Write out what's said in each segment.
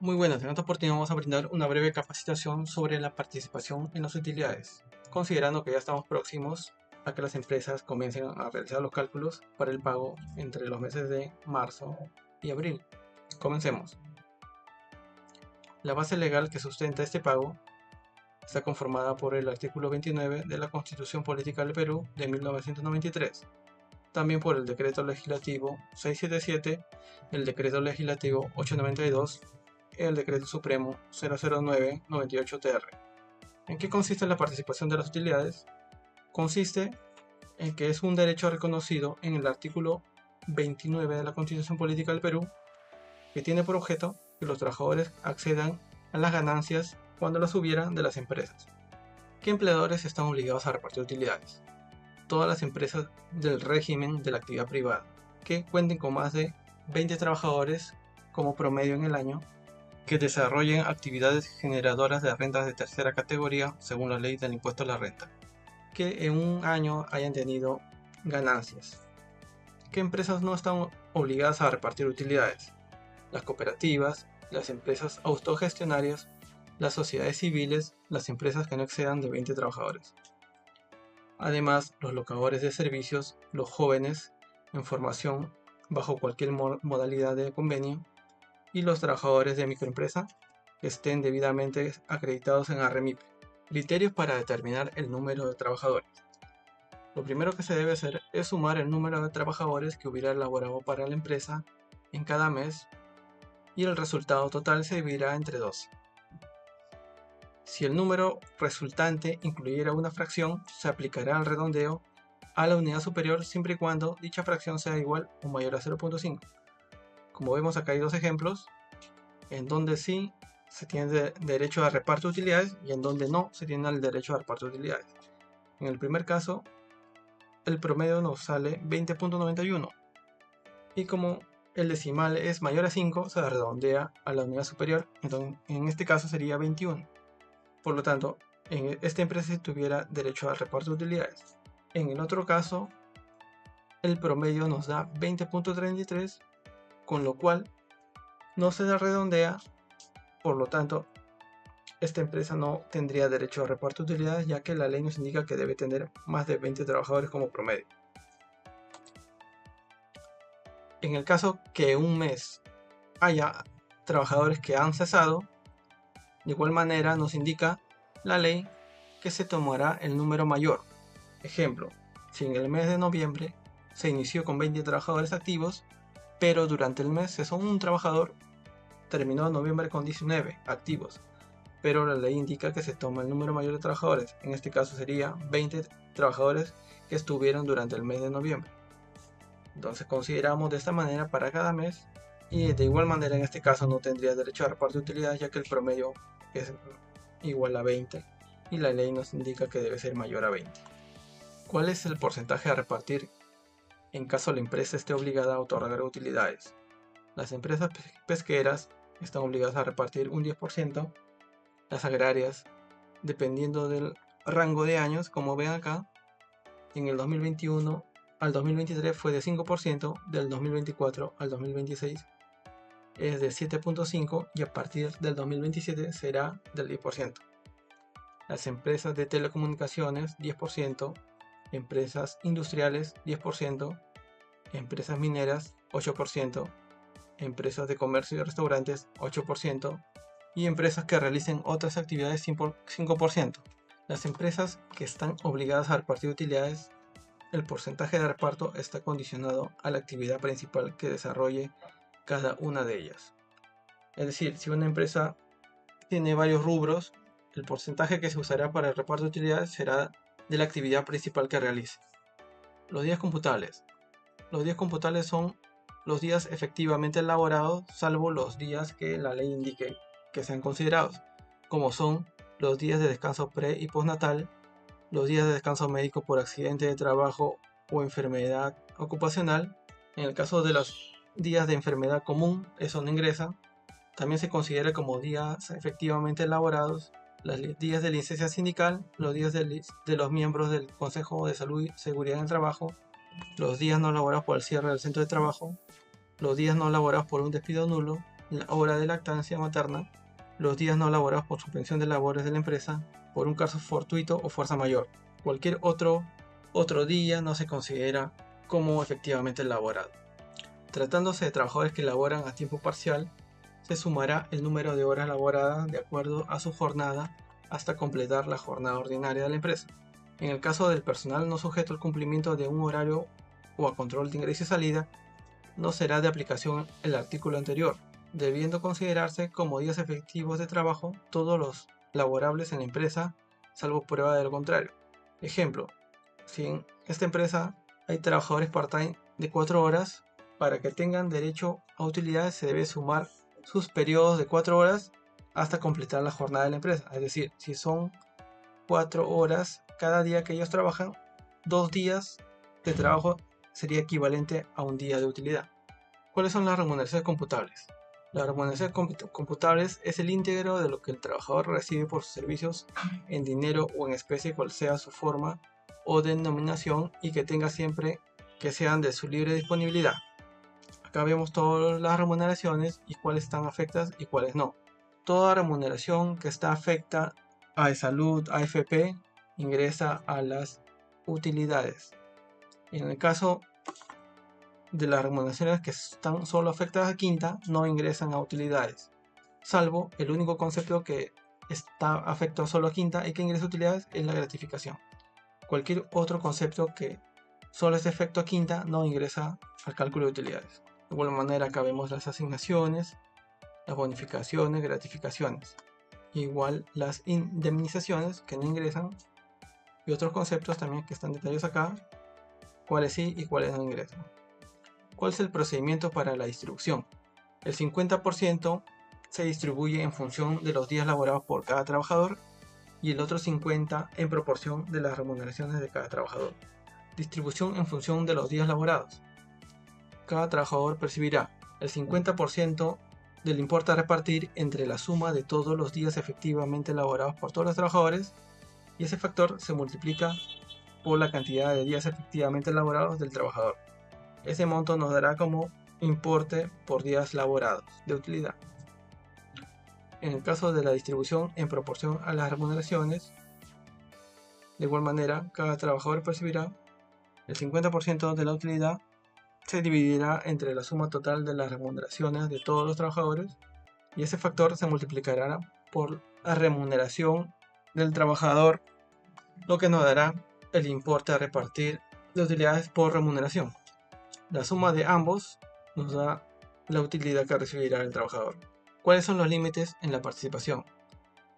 Muy buenas, en esta oportunidad vamos a brindar una breve capacitación sobre la participación en las utilidades, considerando que ya estamos próximos a que las empresas comiencen a realizar los cálculos para el pago entre los meses de marzo y abril. Comencemos. La base legal que sustenta este pago está conformada por el artículo 29 de la Constitución Política del Perú de 1993, también por el Decreto Legislativo 677, el Decreto Legislativo 892, el Decreto Supremo 009-98-TR. ¿En qué consiste la participación de las utilidades? Consiste en que es un derecho reconocido en el artículo 29 de la Constitución Política del Perú, que tiene por objeto que los trabajadores accedan a las ganancias cuando las hubieran de las empresas. ¿Qué empleadores están obligados a repartir utilidades? Todas las empresas del régimen de la actividad privada, que cuenten con más de 20 trabajadores como promedio en el año, que desarrollen actividades generadoras de rentas de tercera categoría según la ley del impuesto a la renta, que en un año hayan tenido ganancias. ¿Qué empresas no están obligadas a repartir utilidades? Las cooperativas, las empresas autogestionarias, las sociedades civiles, las empresas que no excedan de 20 trabajadores. Además, los locadores de servicios, los jóvenes en formación bajo cualquier modalidad de convenio y los trabajadores de microempresa que estén debidamente acreditados en ARREMIP. Criterios para determinar el número de trabajadores. Lo primero que se debe hacer es sumar el número de trabajadores que hubiera elaborado para la empresa en cada mes y el resultado total se dividirá entre 12. Si el número resultante incluyera una fracción, se aplicará el redondeo a la unidad superior siempre y cuando dicha fracción sea igual o mayor a 0.5. Como vemos acá hay dos ejemplos en donde sí se tiene derecho a reparto de utilidades y en donde no se tiene el derecho a reparto de utilidades. En el primer caso, el promedio nos sale 20.91 y como el decimal es mayor a 5, se redondea a la unidad superior, entonces en este caso sería 21. Por lo tanto, en esta empresa tuviera derecho al reparto de utilidades. En el otro caso, el promedio nos da 20.33, con lo cual no se redondea, por lo tanto, esta empresa no tendría derecho a reparto de utilidades, ya que la ley nos indica que debe tener más de 20 trabajadores como promedio. En el caso que un mes haya trabajadores que han cesado, de igual manera nos indica la ley que se tomará el número mayor. Ejemplo, si en el mes de noviembre se inició con 20 trabajadores activos, pero durante el mes cesó un trabajador, terminó en noviembre con 19 activos, pero la ley indica que se toma el número mayor de trabajadores. En este caso sería 20 trabajadores que estuvieron durante el mes de noviembre. Entonces consideramos de esta manera para cada mes y de igual manera en este caso no tendría derecho a reparto de utilidades, ya que el promedio es igual a 20 y la ley nos indica que debe ser mayor a 20. ¿Cuál es el porcentaje a repartir en caso la empresa esté obligada a otorgar utilidades? Las empresas pesqueras están obligadas a repartir un 10%, las agrarias, dependiendo del rango de años, como ven acá, en el 2021 al 2023 fue de 5%, del 2024 al 2026 es de 7.5% y a partir del 2027 será del 10%. Las empresas de telecomunicaciones 10%, empresas industriales 10%, empresas mineras 8%, empresas de comercio y restaurantes 8% y empresas que realicen otras actividades 5%. Las empresas que están obligadas a repartir utilidades, el porcentaje de reparto está condicionado a la actividad principal que desarrolle cada una de ellas. Es decir, si una empresa tiene varios rubros, el porcentaje que se usará para el reparto de utilidades será de la actividad principal que realice. Los días computables. Los días computables son los días efectivamente elaborados, salvo los días que la ley indique que sean considerados, como son los días de descanso pre y postnatal, los días de descanso médico por accidente de trabajo o enfermedad ocupacional. En el caso de los días de enfermedad común, eso no ingresa. También se considera como días efectivamente elaborados los días de licencia sindical, los días de los miembros del Consejo de Salud y Seguridad en el Trabajo, los días no laborados por el cierre del centro de trabajo, los días no laborados por un despido nulo, la hora de lactancia materna, los días no laborados por suspensión de labores de la empresa, por un caso fortuito o fuerza mayor. Cualquier otro día no se considera como efectivamente laborado. Tratándose de trabajadores que laboran a tiempo parcial, se sumará el número de horas laboradas de acuerdo a su jornada hasta completar la jornada ordinaria de la empresa. En el caso del personal no sujeto al cumplimiento de un horario o a control de ingreso y salida, no será de aplicación el artículo anterior, debiendo considerarse como días efectivos de trabajo todos los laborables en la empresa, salvo prueba de lo contrario. Ejemplo, si en esta empresa hay trabajadores part-time de 4 horas, para que tengan derecho a utilidades se debe sumar sus periodos de 4 horas hasta completar la jornada de la empresa. Es decir, si son 4 horas cada día que ellos trabajan, 2 días de trabajo sería equivalente a un día de utilidad. ¿Cuáles son las remuneraciones computables? Las remuneraciones computables es el íntegro de lo que el trabajador recibe por sus servicios en dinero o en especie, cual sea su forma o denominación, y que tenga siempre que sean de su libre disponibilidad. Acá vemos todas las remuneraciones y cuáles están afectadas y cuáles no. Toda remuneración que está afecta a salud, AFP, ingresa a las utilidades. En el caso de las remuneraciones que están solo afectadas a quinta, no ingresan a utilidades, salvo el único concepto que está afectado solo a quinta y que ingresa a utilidades es la gratificación. Cualquier otro concepto que solo es de efecto a quinta no ingresa al cálculo de utilidades. De igual manera, acá vemos las asignaciones, las bonificaciones, gratificaciones, igual las indemnizaciones que no ingresan, y otros conceptos también que están detallados acá, cuáles sí y cuáles no ingresan. ¿Cuál es el procedimiento para la distribución? El 50% se distribuye en función de los días laborados por cada trabajador y el otro 50% en proporción de las remuneraciones de cada trabajador. Distribución en función de los días laborados. Cada trabajador percibirá el 50% del importe a repartir entre la suma de todos los días efectivamente laborados por todos los trabajadores, y ese factor se multiplica por la cantidad de días efectivamente laborados del trabajador. Ese monto nos dará como importe por días laborados de utilidad. En el caso de la distribución en proporción a las remuneraciones, de igual manera, cada trabajador percibirá el 50% de la utilidad, se dividirá entre la suma total de las remuneraciones de todos los trabajadores, y ese factor se multiplicará por la remuneración del trabajador, lo que nos dará el importe a repartir de utilidades por remuneración. La suma de ambos nos da la utilidad que recibirá el trabajador. ¿Cuáles son los límites en la participación?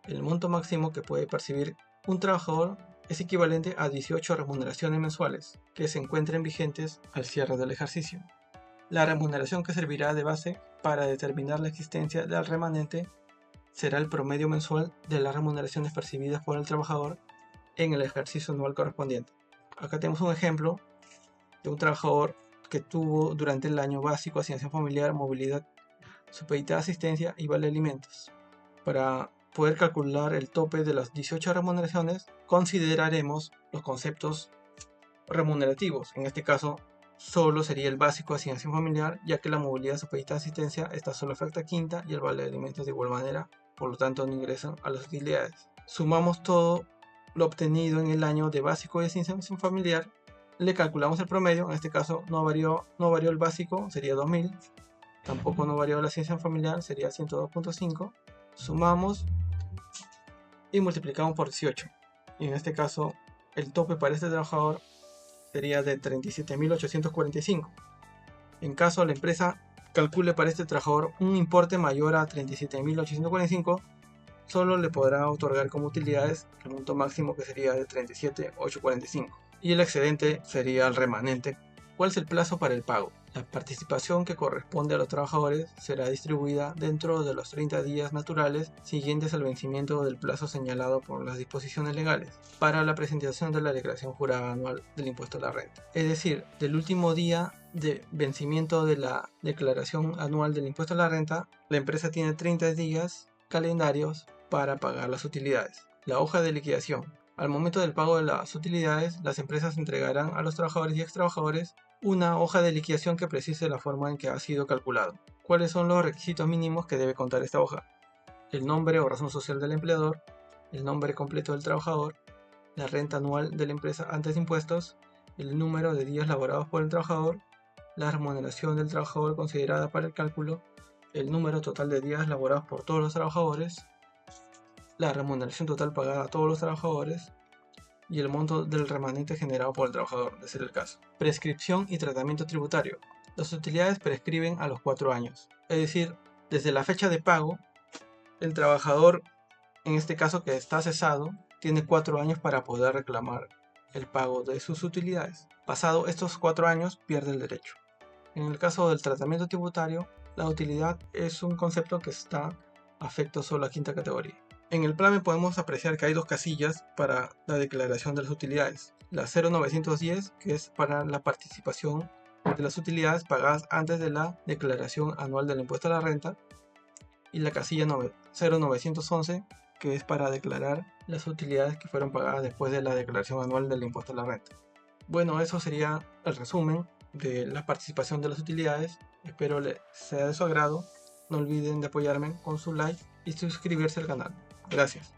El monto máximo que puede percibir un trabajador es equivalente a 18 remuneraciones mensuales que se encuentren vigentes al cierre del ejercicio. La remuneración que servirá de base para determinar la existencia del remanente será el promedio mensual de las remuneraciones percibidas por el trabajador en el ejercicio anual correspondiente. Acá tenemos un ejemplo de un trabajador que tuvo durante el año básico asignación familiar, movilidad, supeditada asistencia y vale alimentos. Para poder calcular el tope de las 18 remuneraciones, consideraremos los conceptos remunerativos. En este caso, solo sería el básico asignación familiar, ya que la movilidad supeditada asistencia está solo afecta a quinta y el vale de alimentos de igual manera, por lo tanto no ingresan a las utilidades. Sumamos todo lo obtenido en el año de básico y asignación familiar, le calculamos el promedio. En este caso no varió el básico, sería 2000, tampoco no varió la asignación familiar, sería 102.5, sumamos y multiplicamos por 18, y en este caso el tope para este trabajador sería de 37.845. En caso la empresa calcule para este trabajador un importe mayor a 37.845, solo le podrá otorgar como utilidades el monto máximo, que sería de 37.845, y el excedente sería el remanente. ¿Cuál es el plazo para el pago? La participación que corresponde a los trabajadores será distribuida dentro de los 30 días naturales siguientes al vencimiento del plazo señalado por las disposiciones legales para la presentación de la declaración jurada anual del impuesto a la renta. Es decir, del último día de vencimiento de la declaración anual del impuesto a la renta, la empresa tiene 30 días calendarios para pagar las utilidades. La hoja de liquidación. Al momento del pago de las utilidades, las empresas entregarán a los trabajadores y extrabajadores una hoja de liquidación que precise la forma en que ha sido calculado. ¿Cuáles son los requisitos mínimos que debe contar esta hoja? El nombre o razón social del empleador, el nombre completo del trabajador, la renta anual de la empresa antes de impuestos, el número de días laborados por el trabajador, la remuneración del trabajador considerada para el cálculo, el número total de días laborados por todos los trabajadores, la remuneración total pagada a todos los trabajadores y el monto del remanente generado por el trabajador, de ser el caso. Prescripción y tratamiento tributario. Las utilidades prescriben a los 4 años, es decir, desde la fecha de pago, el trabajador, en este caso que está cesado, tiene 4 años para poder reclamar el pago de sus utilidades. Pasado estos 4 años, pierde el derecho. En el caso del tratamiento tributario, la utilidad es un concepto que está afecto solo a quinta categoría. En el PLAME podemos apreciar que hay dos casillas para la declaración de las utilidades. La 0910, que es para la participación de las utilidades pagadas antes de la declaración anual del impuesto a la renta, y la casilla 0911, que es para declarar las utilidades que fueron pagadas después de la declaración anual del impuesto a la renta. Bueno, eso sería el resumen de la participación de las utilidades. Espero les sea de su agrado. No olviden de apoyarme con su like y suscribirse al canal. Gracias.